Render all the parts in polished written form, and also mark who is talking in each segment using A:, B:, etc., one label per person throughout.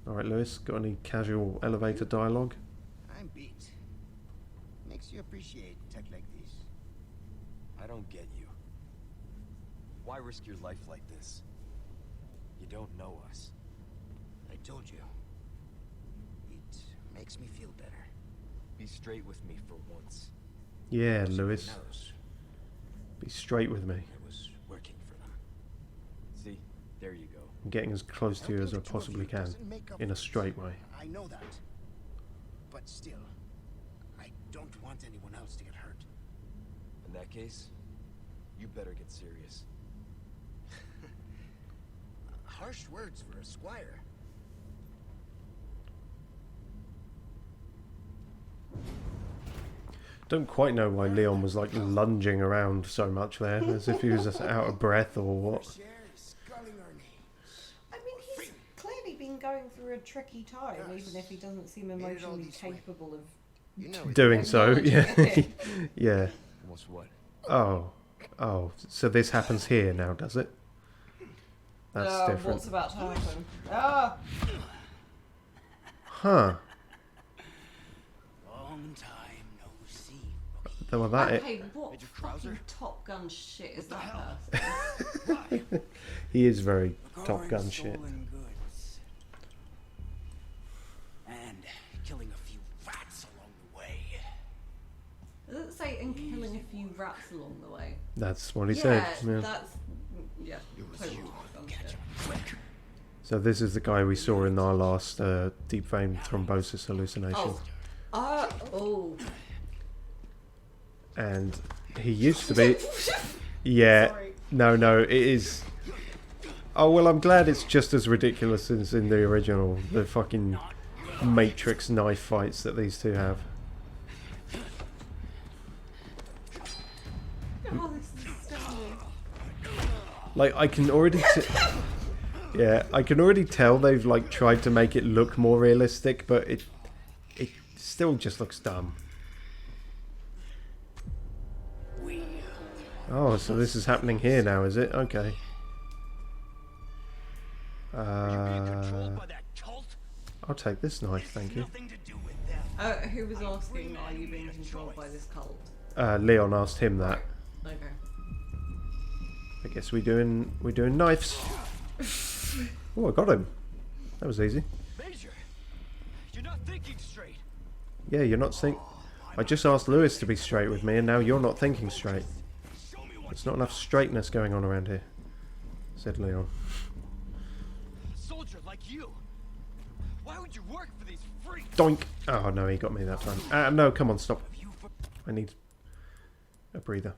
A: Alright, Lewis, got any casual elevator dialogue?
B: I'm beat. Makes you appreciate tech like this.
C: I don't get you. Why risk your life like this? You don't know us.
B: I told you. It makes me feel better.
C: Be straight with me for once.
A: Yeah,
B: Someone
A: Lewis.
B: knows
A: Be straight with me.
B: I was working for them.
C: See? There you go.
A: I'm getting as close to you as I
B: Helping the two of
A: possibly
B: you
A: can.
B: doesn't make up
A: In a
B: for
A: straight
B: this.
A: way.
B: I know that. But still, I don't want anyone else to get hurt.
C: In that case, you better get serious.
B: Harsh words for a squire.
A: Don't quite know why Leon was like lunging around so much there, as if he was just out of breath or what.
D: I mean, he's clearly been going through a tricky time, even if he doesn't seem emotionally capable of
B: You know
A: Doing so, yeah.
D: acknowledging it.
A: Yeah.
C: Almost what?
A: Oh. Oh, so this happens here now, does it? That's different.
D: What's about to happen? Ah!
A: Huh.
B: Long time no see.
A: Well, that
D: Okay, what
C: Major
D: fucking
C: Krauser?
D: Top Gun shit is that
B: hell?
D: person?
A: he is very Top Gun shit.
B: Stolen goods. And killing a few rats along the way.
D: Does it say and killing a few rats along the way?
A: That's what he said. Yeah.
D: That's... Yeah, totally
B: you.
D: Top Gun
B: Catch
D: shit.
B: him quick.
A: So this is the guy we saw in our last deep vein thrombosis hallucination.
D: Oh.
A: And he used to be... Yeah.
D: Sorry.
A: No, it is... Oh, well, I'm glad it's just as ridiculous as in the original. The fucking Matrix knife fights that these two have.
D: Oh, this is stunning.
A: Like, I can already... Yeah, I can already tell they've, like, tried to make it look more realistic, but it still just looks dumb. Oh, so this is happening here now, is it? Okay. I'll take this knife, thank you.
D: Who was asking, are you being controlled by this cult?
A: Leon asked him that.
D: Okay.
A: I guess we're doing knives. Oh, I got him. That was easy.
C: Major, you're not thinking straight.
A: Yeah, you're not think. I just asked Lewis to be straight with me, and now you're not thinking straight. There's not enough straightness going on around here, said Leon.
C: A soldier like you. Why would you work for these freaks?
A: Doink! Oh no, he got me that time. No, come on, stop. I need a breather.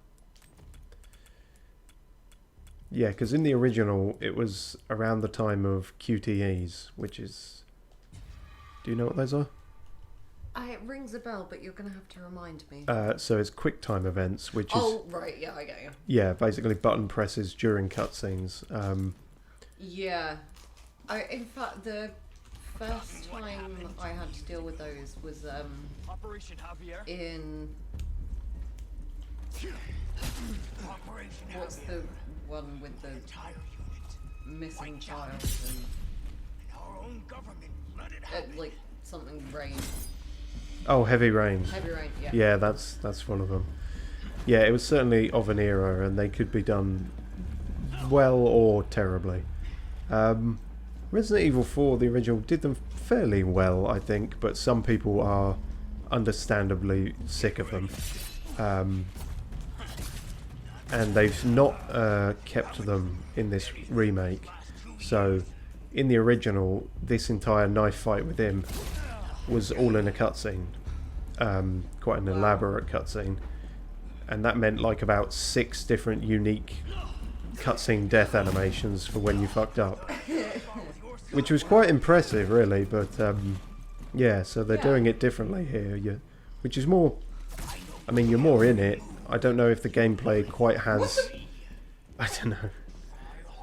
A: Yeah, because in the original, it was around the time of QTEs, which is... Do you know what those are?
D: It rings a bell, but you're going to have to remind me.
A: So it's quick time events, which is...
D: Oh, right, yeah, I get you.
A: Yeah, basically button presses during cutscenes.
D: Yeah. In fact, the first time I had to deal with those was
C: Operation Javier.
D: in... What's the one with the missing child and...
B: Our own government let it happen.
D: like, something rain.
A: Oh, Heavy Rain.
D: Heavy rain, yeah.
A: Yeah, that's one of them. Yeah, it was certainly of an era, and they could be done well or terribly. Resident Evil 4, the original, did them fairly well, I think, but some people are understandably sick of them. And they've not kept them in this remake. So, in the original, this entire knife fight with him was all in a cutscene. Quite an elaborate cutscene. And that meant like about 6 different unique cutscene death animations for when you fucked up. Which was quite impressive, really, but yeah, so they're doing it differently here, which is more... I mean, you're more in it. I don't know if the gameplay quite has... I don't know.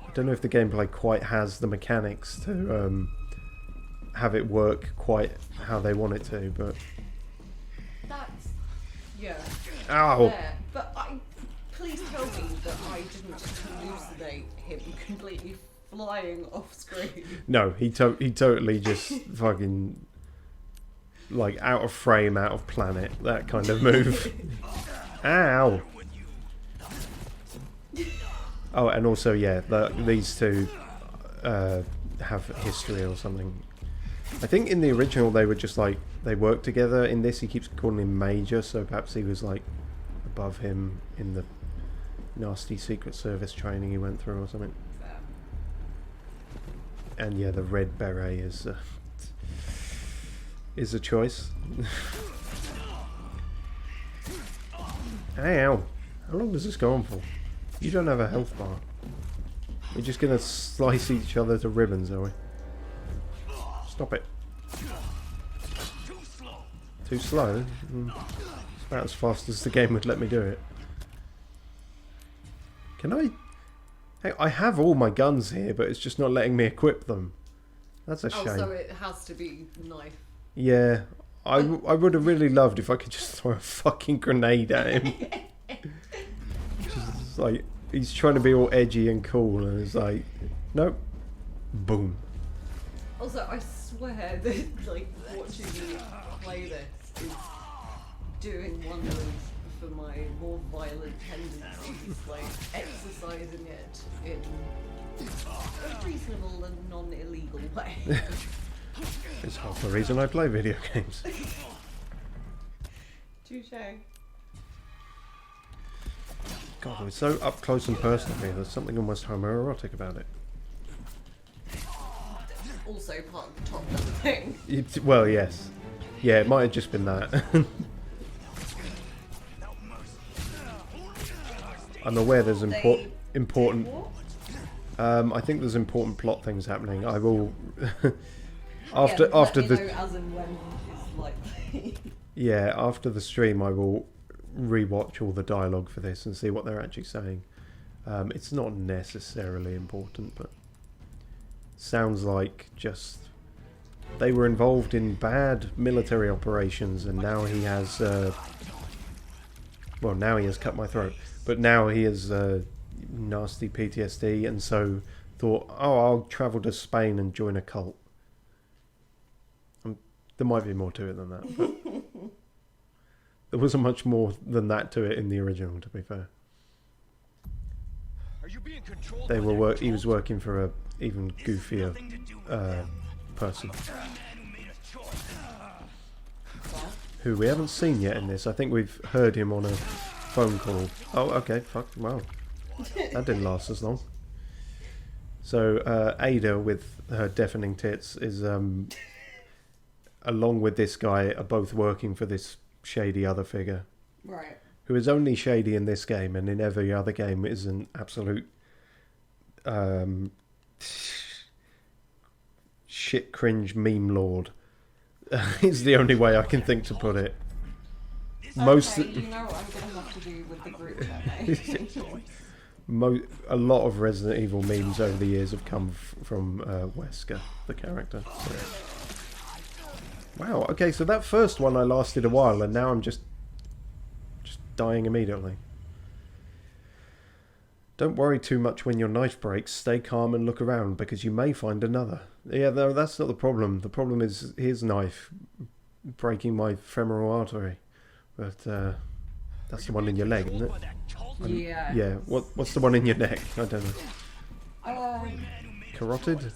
A: I don't know if the gameplay quite has the mechanics to have it work quite how they want it to, but...
D: That's... Yeah.
A: Ow!
D: There. But please tell me that I didn't hallucinate him completely flying off screen.
A: No, he totally just fucking like out of frame, out of planet, that kind of move. Ow. Oh, and also, yeah, these two have history or something. I think in the original they were just like, they worked together. In this he keeps calling him Major, so perhaps he was like above him in the nasty Secret Service training he went through or something. And yeah, the red beret is a choice. Ow! How long does this go on for? You don't have a health bar. We're just gonna slice each other to ribbons, are we? Stop it. Too slow? It's about as fast as the game would let me do it. Can I... Hey, I have all my guns here, but it's just not letting me equip them. That's a shame.
D: Oh, so it has to be knife.
A: Yeah. I would have really loved if I could just throw a fucking grenade at him. Just like, he's trying to be all edgy and cool, and it's like, nope. Boom.
D: Also, I swear that like watching you play this is doing wonders for my more violent tendencies, like exercising it in a reasonable and non-illegal way.
A: It's half the reason I play video games.
D: Touché.
A: God, we're so up close and personal here. There's something almost homoerotic about it.
D: Also part of the top gun thing.
A: Well, yes. Yeah, it might have just been that. I'm aware there's important... I think there's important plot things happening. I will... after the...
D: As and when it's likely.
A: Yeah, after the stream I will rewatch all the dialogue for this and see what they're actually saying. It's not necessarily important, but sounds like just they were involved in bad military operations, and now he has well, now he has cut my throat, but now he has nasty PTSD, and so thought, oh, I'll travel to Spain and join a cult. There might be more to it than that, but there wasn't much more than that to it in the original, to be fair.
C: Are you being controlled
A: They
C: by
A: were
C: that
A: he was
C: cult?
A: working for a even goofier person who we haven't seen yet in this. I think we've heard him on a phone call. Oh, okay, fuck, wow. That didn't last as long. So Ada with her deafening tits is along with this guy are both working for this shady other figure.
D: Right.
A: Who is only shady in this game, and in every other game is an absolute shit cringe meme lord. Is the only way I can think to put it. Most
D: okay, you know what I'm gonna have to do with the group chat now.
A: a lot of Resident Evil memes over the years have come from Wesker, the character. So. Wow, okay, so that first one I lasted a while, and now I'm just dying immediately. Don't worry too much when your knife breaks. Stay calm and look around, because you may find another. Yeah, no, that's not the problem. The problem is his knife breaking my femoral artery. But that's the one in your leg, isn't it?
D: Yeah.
A: Yeah, what's the one in your neck? I don't know. Carotid?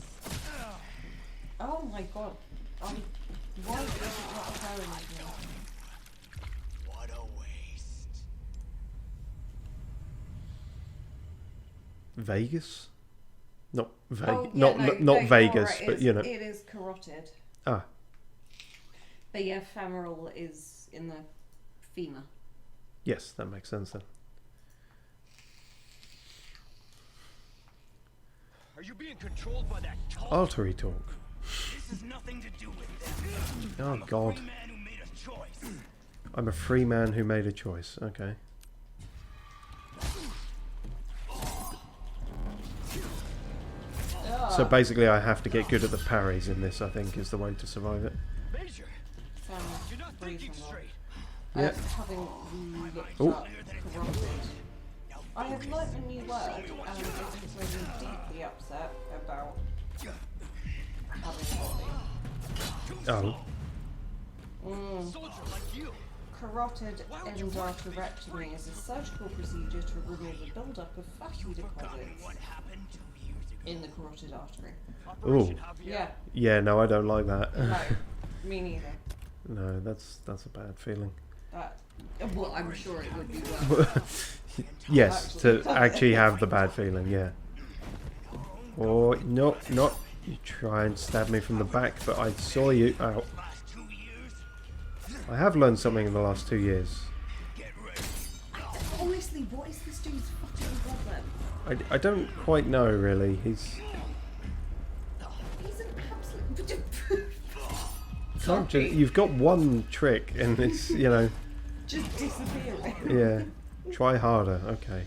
D: Oh my god. Why is it not apparent anymore?
B: What a waste.
A: Vegas? Not
D: Oh, yeah,
A: not Vegas,
D: right,
A: but you know.
D: It is carotid.
A: Ah,
D: But yeah, femoral is in the femur.
A: yes, that makes sense then.
C: Are you being controlled by that cult?
A: Artery talk.
B: This has nothing to do with them.
A: Oh
B: I'm a
A: God.
B: free man who made a choice.
A: I'm a free man who made a choice. Okay. So basically I have to get good at the parries in this, I think, is the way to survive it.
C: Major,
D: Sounds
C: you're not thinking
D: reasonable.
C: straight.
A: Yeah.
D: Having looked
A: Oh.
D: up carotid, I have learnt a new word, and it is really deeply upset about having a body.
A: Oh.
D: Carotid endarterectomy is a surgical procedure to remove a build-up of fatty deposits in the carotid artery.
A: Ooh.
D: Yeah,
A: Yeah, no, I don't like that.
D: no, me neither.
A: No, that's a bad feeling.
D: Well, I'm sure it would be worse.
A: Yes, to actually have the bad feeling, yeah. Or, no, not. You try and stab me from the back, but I saw you. Ow. I have learned something in the last 2 years.
D: Honestly, what is this dude's fucking problem?
A: I don't quite know, really. He's
D: He's an absolute...
A: can't just, you've got one trick, and it's, you know,
D: just disappearing.
A: yeah. Try harder, okay.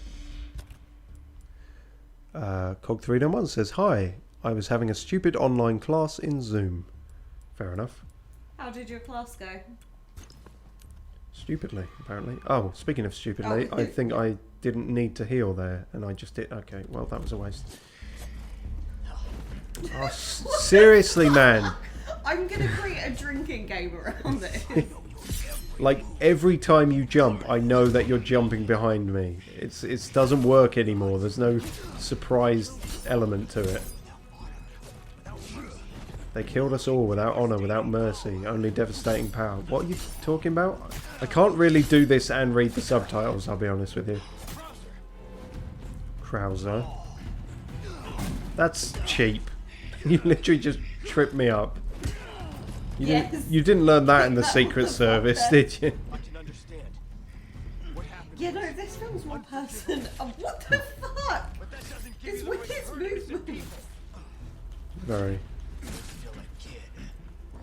A: Cog391 says, hi, I was having a stupid online class in Zoom. Fair enough.
D: How did your class go?
A: Stupidly, apparently. Oh, speaking of stupidly,
D: Oh.
A: I think I didn't need to heal there, and I just did. Okay, well, that was a waste. Oh, seriously, man.
D: I'm gonna create a drinking game around it.
A: Like, every time you jump, I know that you're jumping behind me. It doesn't work anymore. There's no surprise element to it. They killed us all without honour, without mercy, only devastating power. What are you talking about? I can't really do this and read the subtitles, I'll be honest with you. Krauser. That's cheap. You literally just tripped me up.
D: Yes.
A: You didn't learn that in the
D: That
A: Secret
D: was
A: Service,
D: not
A: did you?
C: I can understand. What happened?
D: Yeah, no, this film's one person. What the fuck?
C: But that doesn't give
D: It's
C: you the
D: with
C: right
D: his
C: arguments to
D: movements.
A: Very.
B: Still a kid,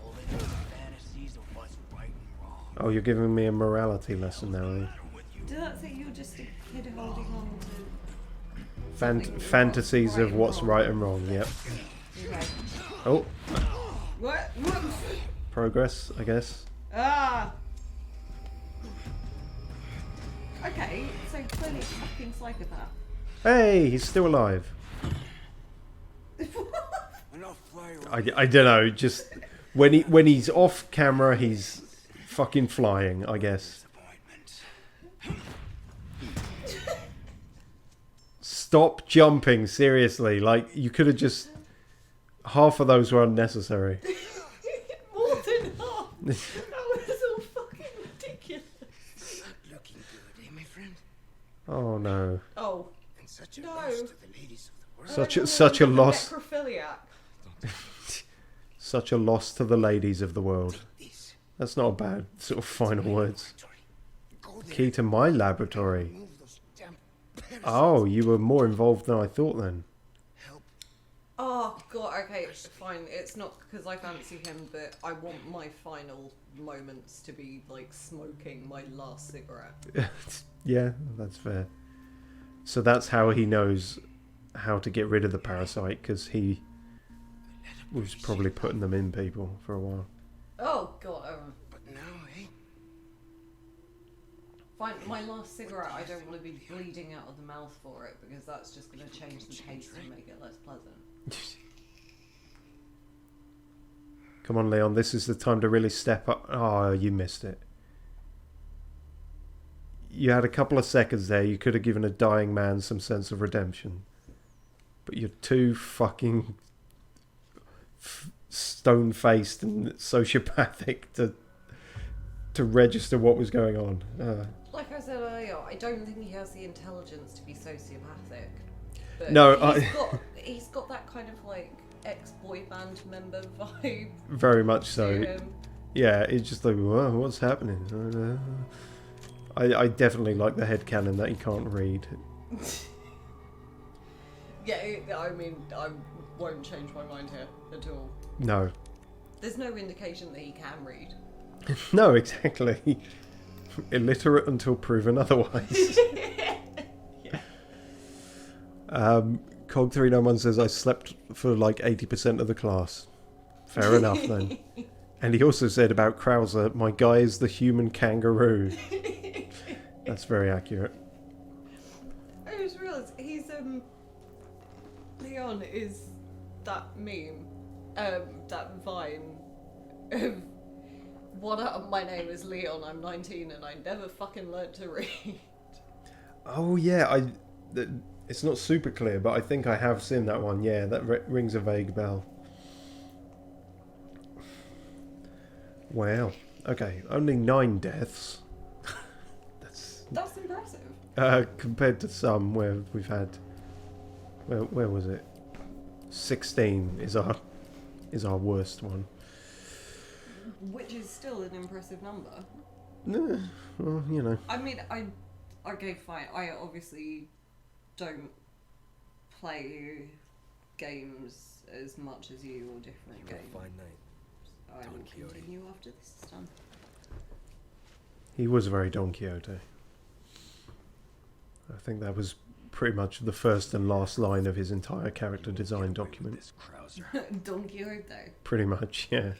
B: holding on to fantasies of what's right and wrong.
A: Oh, you're giving me a morality lesson now, are you?
D: Did that say you're just a kid holding on to...
A: Fantasies of what's right and wrong, yep.
D: Okay.
A: Oh,
D: What?
A: progress, I guess.
D: Ah! Okay, so clearly it's fucking psychopath.
A: Hey, he's still alive.
B: Enough fly around.
A: I don't know, just when he's off camera, he's fucking flying, I guess.
B: Disappointment.
A: Stop jumping, seriously. Like, you could have just... Half of those were unnecessary.
D: More than half! That was all fucking ridiculous.
B: Looking good, eh, my friend?
A: Oh, no.
D: Oh.
B: And such a
D: No.
B: loss to the ladies of the world.
A: Such a loss.
D: Necrophiliac.
A: Such a loss to the ladies of the world.
B: This.
A: That's not a bad sort of final words.
B: Go there.
A: Key to my laboratory.
B: Remove those damn parasites.
A: Oh, you were more involved than I thought then.
B: Help.
D: Oh god, okay, fine. It's not because I fancy him, but I want my final moments to be like smoking my last cigarette.
A: Yeah, that's fair. So that's how he knows how to get rid of the parasite, because he was probably putting them in people for a while.
D: Oh god,
B: But now, eh?
D: fine. My last cigarette, I don't want to be bleeding out of the mouth for it because that's just going to change the taste and make it less pleasant.
A: Come on, Leon, this is the time to really step up. Oh, you missed it. You had a couple of seconds there. You could have given a dying man some sense of redemption. But you're too fucking stone-faced and sociopathic to register what was going on.
D: Like I said earlier, I don't think he has the intelligence to be sociopathic. But
A: No,
D: he's got that kind of like ex-boy band member vibe
A: Very much
D: to
A: so.
D: him.
A: Yeah, it's just like, whoa, what's happening? I definitely like the headcanon that he can't read.
D: Yeah, I mean, I won't change my mind here at all.
A: No.
D: There's no indication that he can read.
A: No, exactly. Illiterate until proven otherwise. Cog391 says I slept for like 80% of the class. Fair enough then. And he also said about Krauser, my guy is the human kangaroo. That's very accurate.
D: I is that meme, that Vine of what up, my name is Leon, I'm 19 and I never fucking learnt to read.
A: Oh yeah, it's not super clear, but I think I have seen that one. Yeah, that rings a vague bell. Wow. Okay, only 9 deaths.
D: That's impressive.
A: Compared to some where we've had, where was it? 16 is our worst one.
D: Which is still an impressive number.
A: No, well, you know.
D: I mean, okay, fine. I obviously don't play games as much as you or different
C: Have a
D: games.
C: fine night.
D: I will
C: Don Quixote.
D: continue after this is done.
A: He was very Don Quixote. I think that was pretty much the first and last line of his entire character design document.
C: This Krauser.
D: Don Quixote.
A: Pretty much, yeah.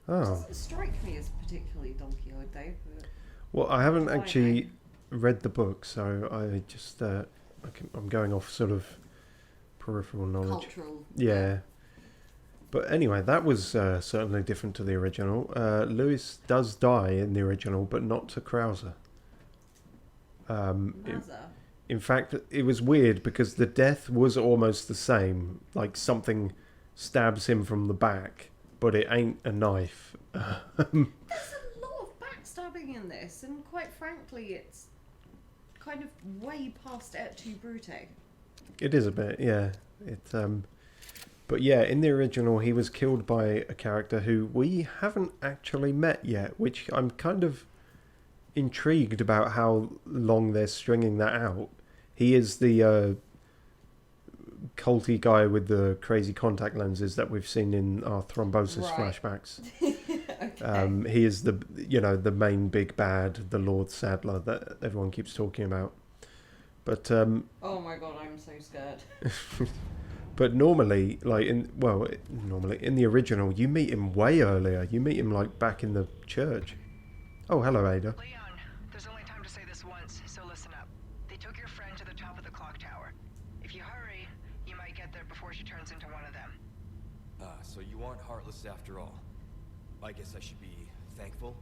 A: Oh.
D: Doesn't strike me as particularly Don Quixote, but
A: Well, I haven't
D: Fine,
A: actually read the book, so I just I'm going off sort of peripheral knowledge.
D: cultural.
A: Yeah. But anyway, that was certainly different to the original. Lewis does die in the original, but not to Krauser.
D: Mazza.
A: In fact, it was weird because the death was almost the same. Like something stabs him from the back, but it ain't a knife.
D: There's a lot of backstabbing in this, and quite frankly, it's kind of way past et tu brute.
A: It is a bit, yeah. But yeah, in the original, he was killed by a character who we haven't actually met yet, which I'm kind of intrigued about how long they're stringing that out. He is the culty guy with the crazy contact lenses that we've seen in our thrombosis
D: Right.
A: flashbacks.
D: Okay.
A: He is the main big bad, the Lord Sadler that everyone keeps talking about. But
D: Oh my god, I'm so scared.
A: But normally, in the original, you meet him way earlier. You meet him like back in the church. Oh, hello, Ada.
E: Leon, there's only time to say this once, so listen up. They took your friend to the top of the clock tower. If you hurry, you might get there before she turns into one of them.
C: So you aren't heartless after all. I guess I should be thankful.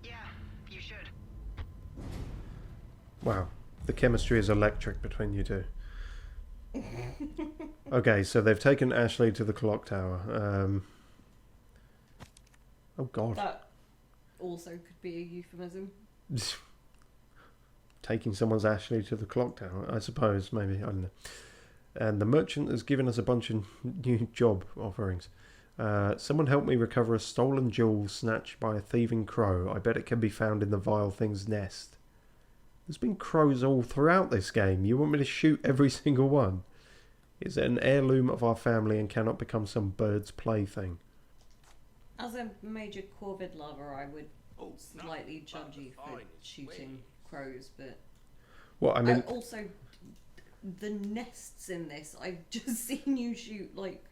E: Yeah, you should.
A: Wow, the chemistry is electric between you two. Okay, so they've taken Ashley to the clock tower. Oh God,
D: That also could be a euphemism.
A: taking someone's Ashley to the clock tower. I suppose, maybe, I don't know. And the merchant has given us a bunch of new job offerings. Someone help me recover a stolen jewel snatched by a thieving crow. I bet it can be found in the vile thing's nest. There's been crows all throughout this game. You want me to shoot every single one? Is it an heirloom of our family and cannot become some bird's plaything?
D: As a major corvid lover, I would slightly judge you for shooting crows, but
A: Well, I mean,
D: also the nests in this, I've just seen you shoot like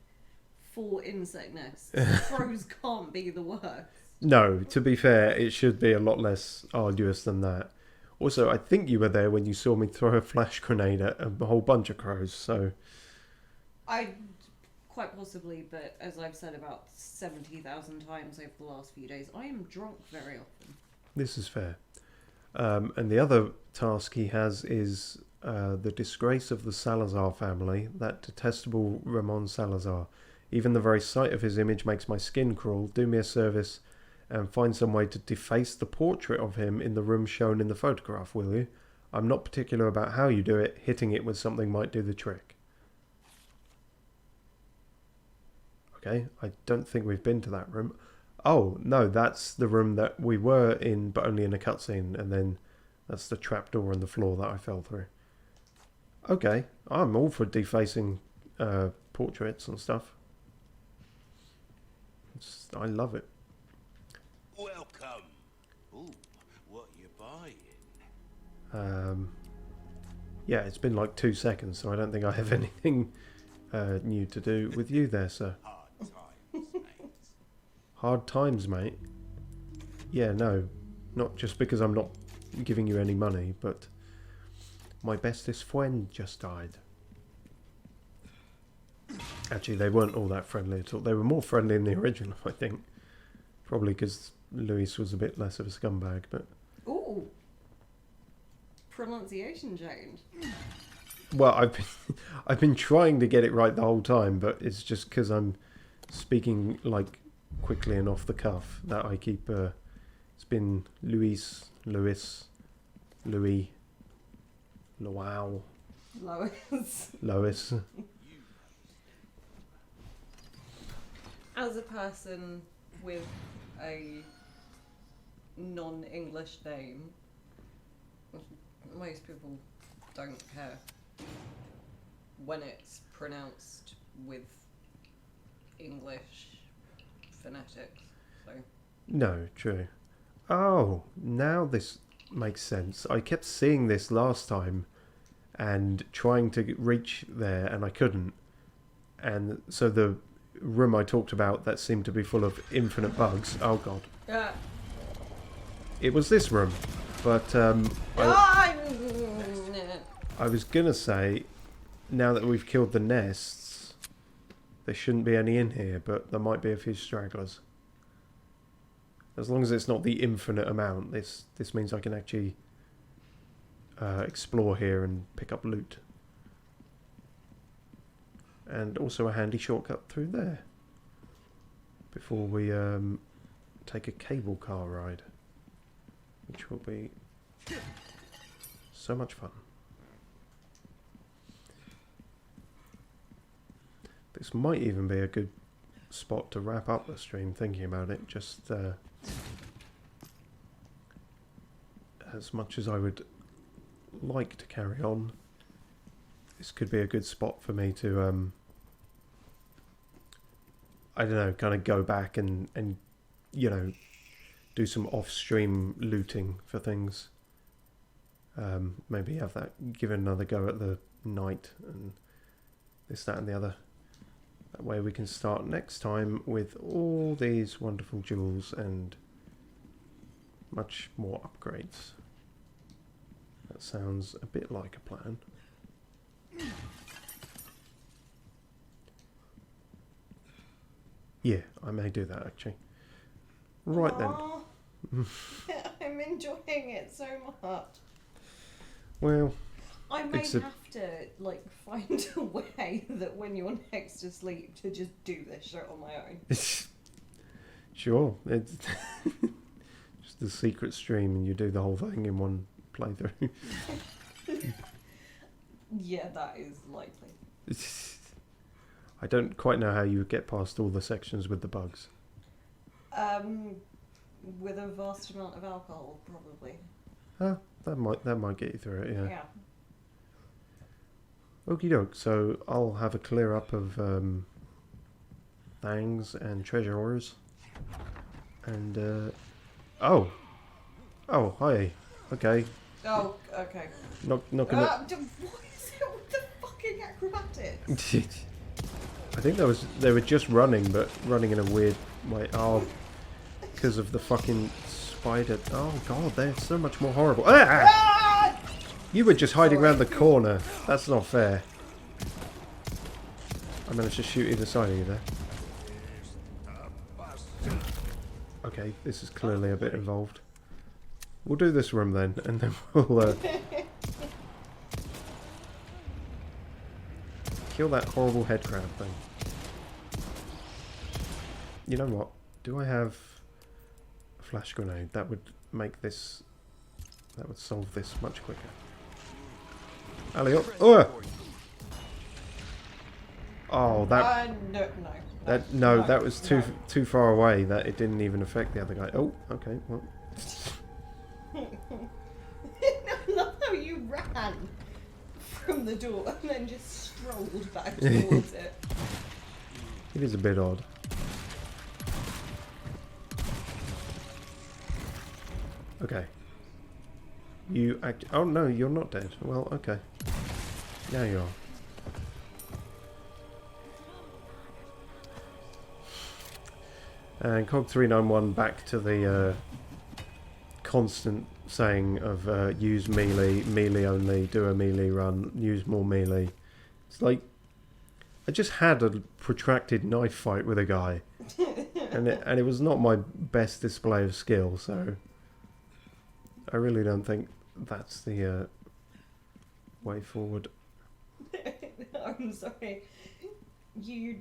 D: 4 insect nests. Crows can't be the worst.
A: no, to be fair, it should be a lot less arduous than that. Also, I think you were there when you saw me throw a flash grenade at a whole bunch of crows, so...
D: I quite possibly, but as I've said about 70,000 times over the last few days, I am drunk very often.
A: This is fair. And the other task he has is the disgrace of the Salazar family, that detestable Ramon Salazar. Even the very sight of his image makes my skin crawl. Do me a service and find some way to deface the portrait of him in the room shown in the photograph, will you? I'm not particular about how you do it. Hitting it with something might do the trick. Okay, I don't think we've been to that room. Oh, no, that's the room that we were in, but only in a cutscene, and then that's the trapdoor in the floor that I fell through. Okay, I'm all for defacing portraits and stuff. I love it.
B: Welcome. Ooh, what you buying?
A: Yeah, it's been like 2 seconds, so I don't think I have anything new to do with you there, sir.
B: Hard times, mate.
A: Hard times, mate. Yeah, no, not just because I'm not giving you any money, but my bestest friend just died. Actually, they weren't all that friendly at all. They were more friendly in the original, I think. Probably because Luis was a bit less of a scumbag, but...
D: Ooh. Pronunciation change.
A: Well, I've been trying to get it right the whole time, but it's just because I'm speaking, like, quickly and off the cuff that I keep... it's been Louis, Louis, Wow,
D: Lois.
A: Lois.
D: As a person with a non-English name, most people don't care when it's pronounced with English phonetics. So
A: No, true. Oh, now this makes sense. I kept seeing this last time and trying to reach there, and I couldn't. And so the room I talked about that seemed to be full of infinite bugs. Oh god.
D: yeah.
A: It was this room. But I was gonna say, now that we've killed the nests, there shouldn't be any in here, but there might be a few stragglers. As long as it's not the infinite amount, this means I can actually explore here and pick up loot. And also a handy shortcut through there. Before we take a cable car ride. Which will be so much fun. This might even be a good spot to wrap up the stream, thinking about it. Just as much as I would like to carry on, this could be a good spot for me to I don't know, kind of go back and you know, do some off-stream looting for things. Maybe have that, give it another go at the night and this, that and the other. That way we can start next time with all these wonderful jewels and much more upgrades. That sounds a bit like a plan. Yeah, I may do that actually. Right
D: Aww. I'm enjoying it so much.
A: Well,
D: I may have to like find a way that when you're next to sleep to just do this shit on my own.
A: Sure, it's just a secret stream and you do the whole thing in one playthrough.
D: Yeah, that is likely.
A: I don't quite know how you would get past all the sections with the bugs.
D: With a vast amount of alcohol, probably.
A: Huh? That might get you through it, yeah.
D: Yeah.
A: Okie doke, so I'll have a clear up of things and treasures. And oh, hi. Okay.
D: Oh, okay.
A: Not gonna.
D: What is it with the fucking acrobatics?
A: I think they were just running, but running in a weird way. Oh, because of the fucking spider. Oh god, they're so much more horrible. Ah!
D: Ah!
A: You were just hiding around the corner. That's not fair. I managed to shoot either side of you there. Okay, this is clearly a bit involved. We'll do this room then, and then we'll kill that horrible head crab thing. You know what? Do I have a flash grenade? That would make this... That would solve this much quicker. Alley up. Oh, that...
D: No.
A: That was too far away. That it didn't even affect the other guy. Oh, okay, well...
D: I love how you ran from the door and then just strolled back towards it.
A: It is a bit odd. Okay. You act... Oh no, you're not dead. Well, okay. Now you are. And Cog 391 back to the constant saying of use melee, melee only, do a melee run, use more melee. It's like, I just had a protracted knife fight with a guy, and it was not my best display of skill. So I really don't think that's the way forward.
D: I'm sorry. You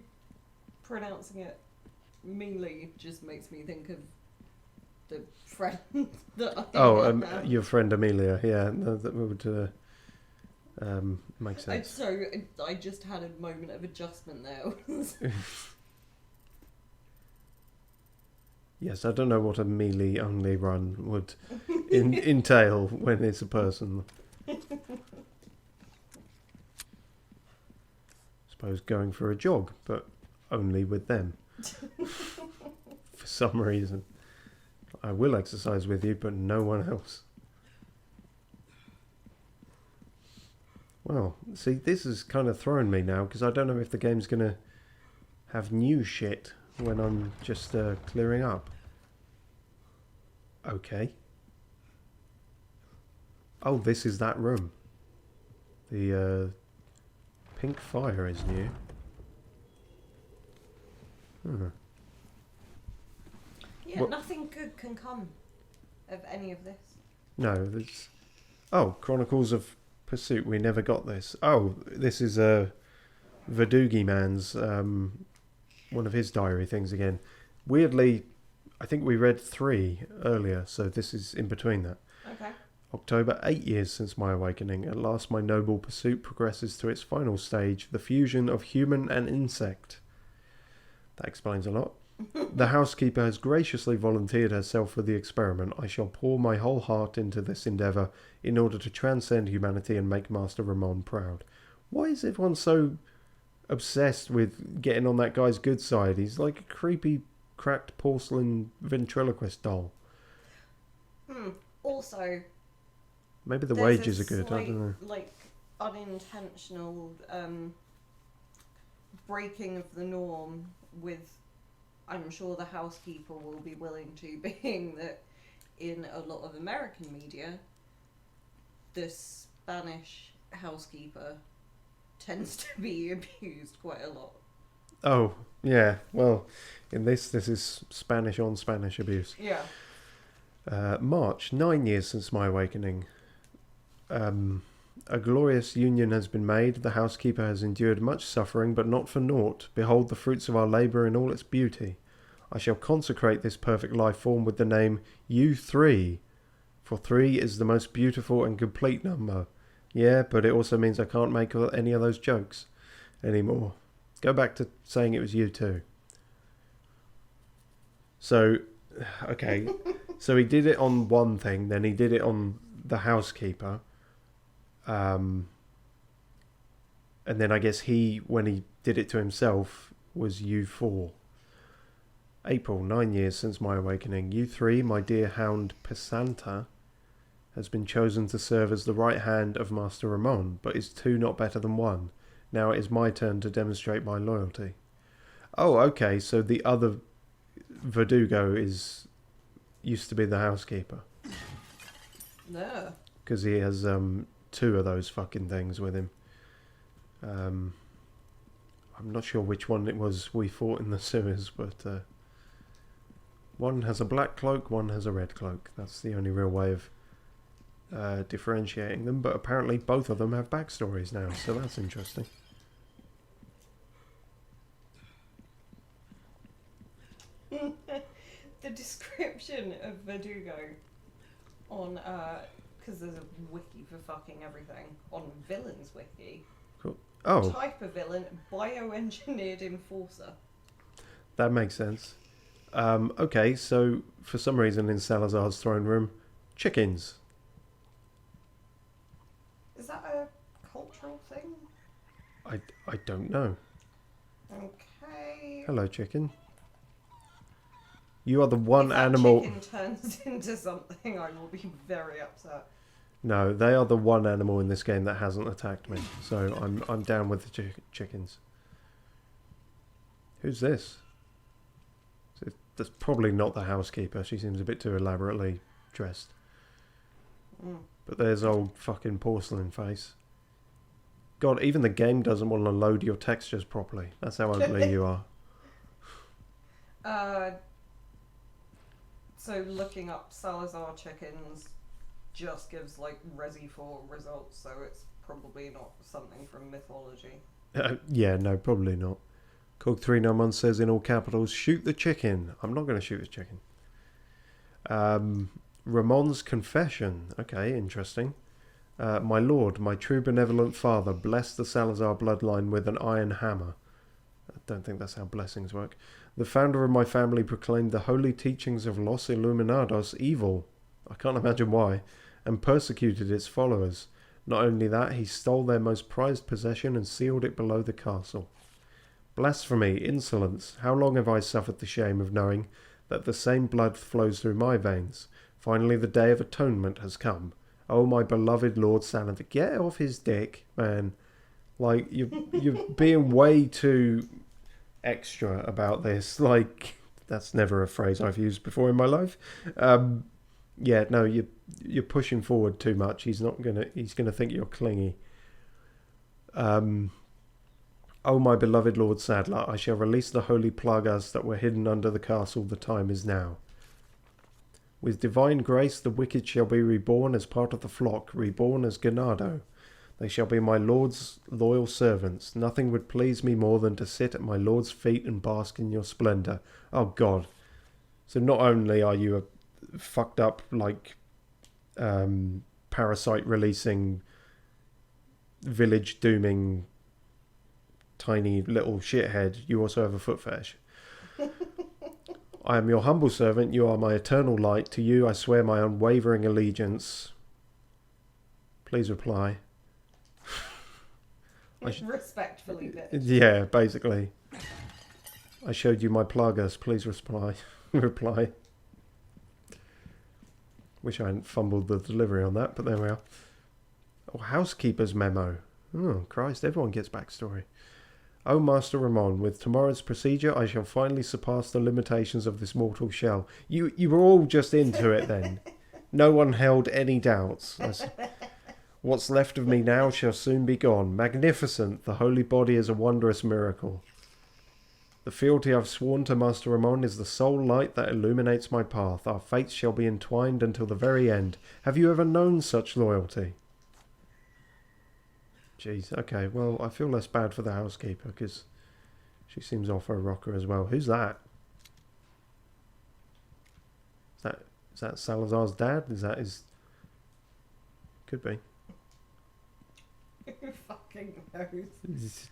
D: pronouncing it mealy just makes me think of the friend that I
A: your friend Amelia. Yeah, that would make sense.
D: I just had a moment of adjustment there.
A: Yes, I don't know what a melee only run would entail when it's a person. Suppose going for a jog, but only with them. For some reason. I will exercise with you, but no one else. Well, see, this is kind of throwing me now, because I don't know if the game's going to have new shit when I'm just clearing up. Okay. Oh, this is that room. The pink fire is new.
D: Yeah,
A: What?
D: nothing good can come of any of this.
A: No, there's... Oh, Chronicles of Pursuit. We never got this. Oh, this is Verdugi Man's... one of his diary things again. Weirdly, I think we read 3 earlier, so this is in between that.
D: Okay.
A: October, 8 years since my awakening. At last my noble pursuit progresses to its final stage, the fusion of human and insect. That explains a lot. The housekeeper has graciously volunteered herself for the experiment. I shall pour my whole heart into this endeavour in order to transcend humanity and make Master Ramon proud. Why is everyone so obsessed with getting on that guy's good side? He's like a creepy, cracked porcelain ventriloquist doll.
D: Also,
A: maybe the
D: there's
A: wages
D: a
A: are good, I don't know.
D: like unintentional breaking of the norm with, I'm sure the housekeeper will be willing to, being that in a lot of American media, the Spanish housekeeper tends to be abused quite a lot.
A: Oh, yeah. Well, in this is Spanish on Spanish abuse.
D: Yeah.
A: March, 9 years since my awakening. A glorious union has been made. The housekeeper has endured much suffering, but not for naught. Behold the fruits of our labour in all its beauty. I shall consecrate this perfect life form with the name U3, for 3 is the most beautiful and complete number. Yeah, but it also means I can't make any of those jokes anymore. Go back to saying it was U2. So, okay. So he did it on one thing, then he did it on the housekeeper. And then I guess when he did it to himself, was U4. April, 9 years since my awakening. U3, my dear hound Pisanta, has been chosen to serve as the right hand of Master Ramon, but is 2 not better than 1? Now it is my turn to demonstrate my loyalty. Oh, okay, so the other Verdugo used to be the housekeeper.
D: No.
A: Because he has 2 of those fucking things with him. I'm not sure which one it was we fought in the sewers, but one has a black cloak, one has a red cloak. That's the only real way of differentiating them, but apparently both of them have backstories now, so that's interesting.
D: The description of Verdugo on, because there's a wiki for fucking everything, on Villains Wiki.
A: Cool. Oh,
D: Type of villain, bioengineered enforcer.
A: that makes sense. Okay, so for some reason in Salazar's throne room, chickens.
D: Is that a cultural thing?
A: I don't know.
D: Okay.
A: Hello, chicken. You are the one animal...
D: If that chicken turns into something, I will be very upset.
A: No, they are the one animal in this game that hasn't attacked me. So I'm down with the chickens. Who's this? That's probably not the housekeeper. She seems a bit too elaborately dressed. But there's old fucking porcelain face. God, even the game doesn't want to load your textures properly. That's how ugly you are.
D: So looking up Salazar chickens just gives like Resi 4 results, so it's probably not something from mythology.
A: Yeah, no, probably not. Cog391 says in all capitals, shoot the chicken. I'm not going to shoot the chicken. Ramon's confession. Okay, interesting. My lord, my true benevolent father, blessed the Salazar bloodline with an iron hammer. I don't think that's how blessings work. The founder of my family proclaimed the holy teachings of Los Illuminados evil. I can't imagine why. And persecuted its followers. Not only that, he stole their most prized possession and sealed it below the castle. Blasphemy, insolence, how long have I suffered the shame of knowing that the same blood flows through my veins? Finally the day of atonement has come. Oh, my beloved Lord Salander, get off his dick, man. Like, you're being way too extra about this. Like, that's never a phrase I've used before in my life. Yeah, no, you're pushing forward too much. He's gonna think you're clingy. Oh, my beloved Lord Sadler, I shall release the holy plagas that were hidden under the castle. The time is now. With divine grace, the wicked shall be reborn as part of the flock, reborn as Ganado. They shall be my lord's loyal servants. Nothing would please me more than to sit at my lord's feet and bask in your splendour. Oh, God. So not only are you a fucked up, like, parasite-releasing, village-dooming, tiny little shithead, you also have a foot fetish. I am your humble servant. You are my eternal light. To you I swear my unwavering allegiance. Please reply.
D: Respectfully, bitch.
A: Yeah, basically. I showed you my plagas. Please reply. Reply. Wish I hadn't fumbled the delivery on that, but there we are. Oh, housekeeper's memo. Oh, Christ, everyone gets backstory. Oh, Master Ramon, with tomorrow's procedure, I shall finally surpass the limitations of this mortal shell. You were all just into it then. No one held any doubts. What's left of me now shall soon be gone. Magnificent! The holy body is a wondrous miracle. The fealty I've sworn to Master Ramon is the sole light that illuminates my path. Our fates shall be entwined until the very end. Have you ever known such loyalty? Jeez, okay, well, I feel less bad for the housekeeper, because she seems off her rocker as well. Who's that? Is that Salazar's dad? Is that his... Could be.
D: Who fucking knows?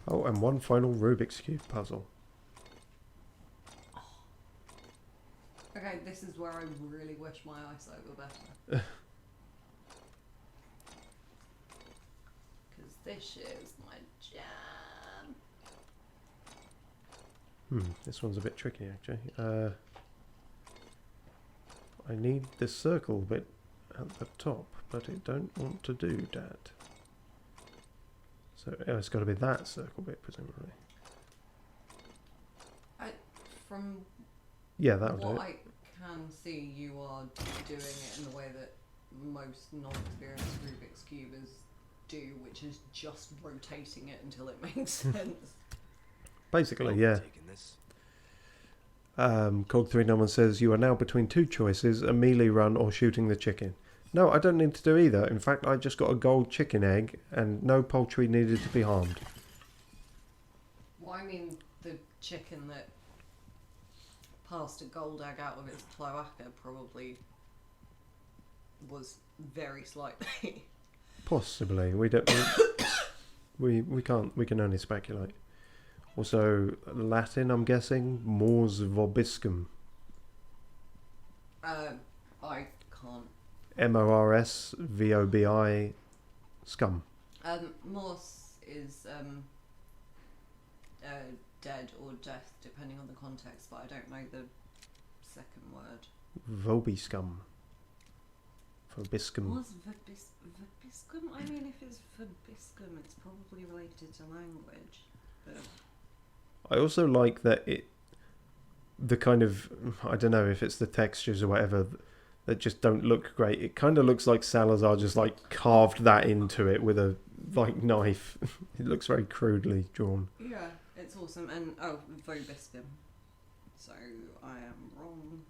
A: Oh, and one final Rubik's Cube puzzle.
D: Okay, this is where I really wish my eyesight were better. Because this shit is my jam.
A: This one's a bit tricky, actually. I need this circle bit at the top, but it don't want to do that. So it's got to be that circle bit, presumably. Yeah, that'll do it.
D: What I can see, you are doing it in the way that most non-experienced Rubik's Cubers do, which is just rotating it until it makes sense.
A: Basically, yeah. Cog391 says, you are now between two choices, a melee run or shooting the chicken. No, I don't need to do either. In fact, I just got a gold chicken egg and no poultry needed to be harmed.
D: Well, I mean, the chicken that passed a gold egg out of its cloaca probably was very slightly.
A: Possibly. We don't... we can't... We can only speculate. Also, Latin, I'm guessing. Mors vobiscum.
D: I can't.
A: MORSVOBI scum.
D: Morse is dead or death, depending on the context, but I don't know the second word.
A: Vobiscum. Vobiscum.
D: What's vobiscum? I mean, if it's vobiscum, it's probably related to language. But
A: I also like that the kind of, I don't know if it's the textures or whatever, that just don't look great. It kind of looks like Salazar just like carved that into it with a like knife. It looks very crudely drawn.
D: Yeah, it's awesome. And oh, Vobiscum. So I am wrong.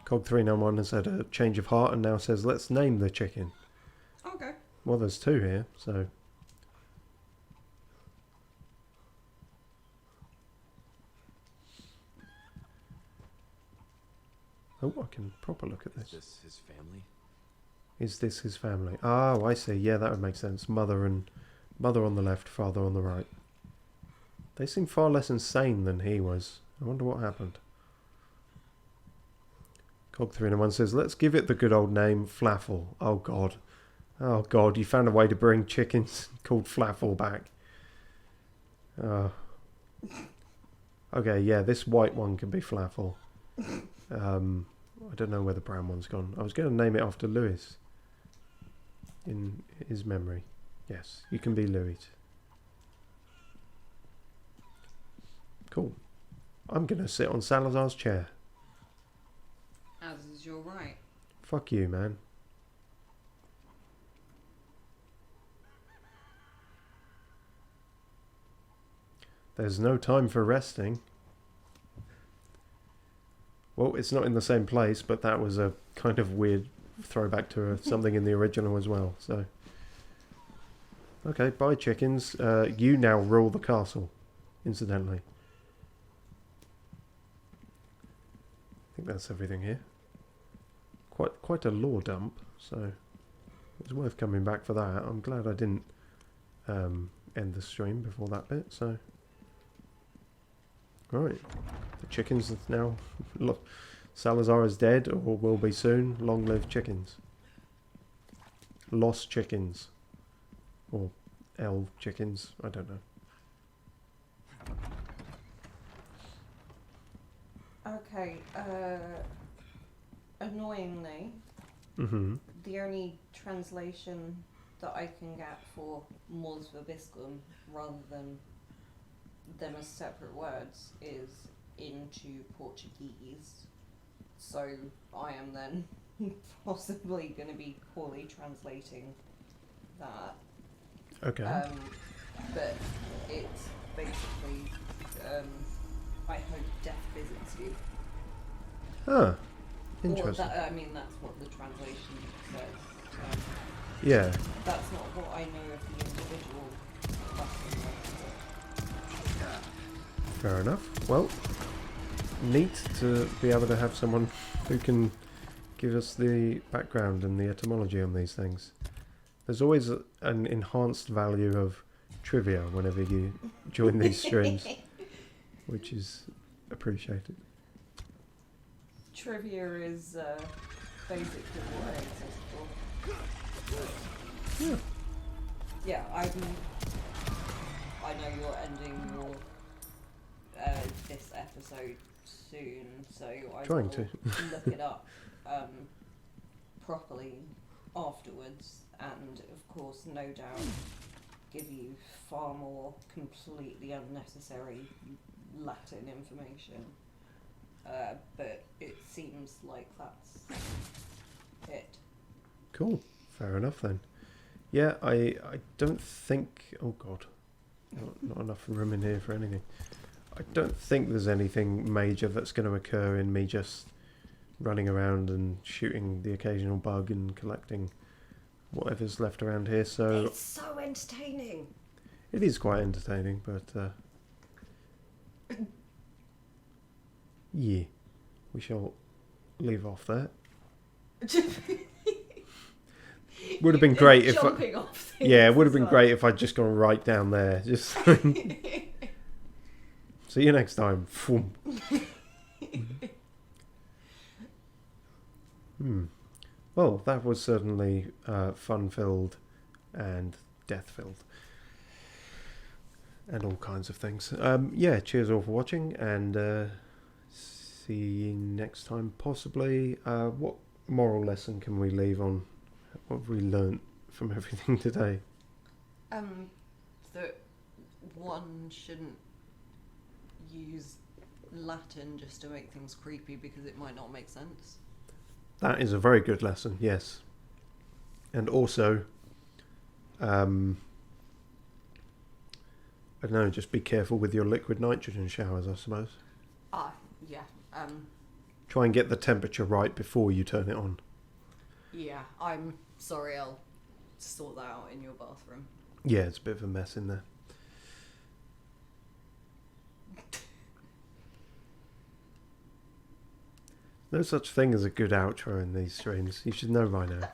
A: Cog391 has had a change of heart and now says, let's name the chicken.
D: Okay.
A: Well, there's two here, so... Oh, I can proper look at
C: Is
A: this.
C: this his family?
A: Is this his family? Oh, I see. Yeah, that would make sense. Mother on the left, father on the right. They seem far less insane than he was. I wonder what happened. Cog391 says, let's give it the good old name, Flaffle. Oh, God. Oh, God, you found a way to bring chickens called Flaffle back. Okay, yeah, this white one can be Flaffle. I don't know where the brown one's gone. I was going to name it after Louis. In his memory. Yes, you can be Louis. Cool. I'm going to sit on Salazar's chair.
D: As is your right.
A: Fuck you, man. There's no time for resting. Well, it's not in the same place, but that was a kind of weird throwback to something in the original as well. So, okay, bye chickens. You now rule the castle, incidentally. I think that's everything here. Quite a lore dump, so it's worth coming back for that. I'm glad I didn't end the stream before that bit. So, right, the chickens now. Look, Salazar is dead or will be soon. Long live chickens. Lost chickens, or L chickens. I don't know.
D: Okay, annoyingly, the only translation that I can get for Mors Vobiscum, rather than them as separate words, is into Portuguese. So I am then possibly going to be poorly translating that.
A: Okay.
D: But it's basically, I hope death visits you.
A: Ah,
D: Or
A: interesting.
D: that, I mean, that's what the translation says.
A: Yeah.
D: That's not what I know of the individual Latin words.
A: Fair enough. Well, neat to be able to have someone who can give us the background and the etymology on these things. There's always an enhanced value of trivia whenever you join these streams, which is appreciated.
D: Trivia is basically what I exist for.
A: Yeah.
D: Yeah, I know you're ending your this episode soon, so I
A: Trying
D: will
A: to.
D: look it up properly afterwards, and of course, no doubt, give you far more completely unnecessary Latin information. But it seems like that's it.
A: Cool. Fair enough then. Yeah, I don't think... Oh god. Not enough room in here for anything. I don't think there's anything major that's going to occur in me just running around and shooting the occasional bug and collecting whatever's left around here, so...
D: It's so entertaining!
A: It is quite entertaining, but... yeah. We shall leave off there. Would have been great if yeah, it would have been great if I'd just gone right down there. Just see you next time. Well, that was certainly fun-filled and death-filled. And all kinds of things. Yeah, cheers all for watching, and see you next time, possibly. What moral lesson can we leave on? What have we learnt from everything today?
D: That one shouldn't use Latin just to make things creepy because it might not make sense.
A: That is a very good lesson, yes. And also, I don't know, just be careful with your liquid nitrogen showers, I suppose.
D: Ah, yeah.
A: Try and get the temperature right before you turn it on.
D: Yeah, I'm sorry, I'll sort that out in your bathroom.
A: Yeah, it's a bit of a mess in there. No such thing as a good outro in these streams. You should know by now.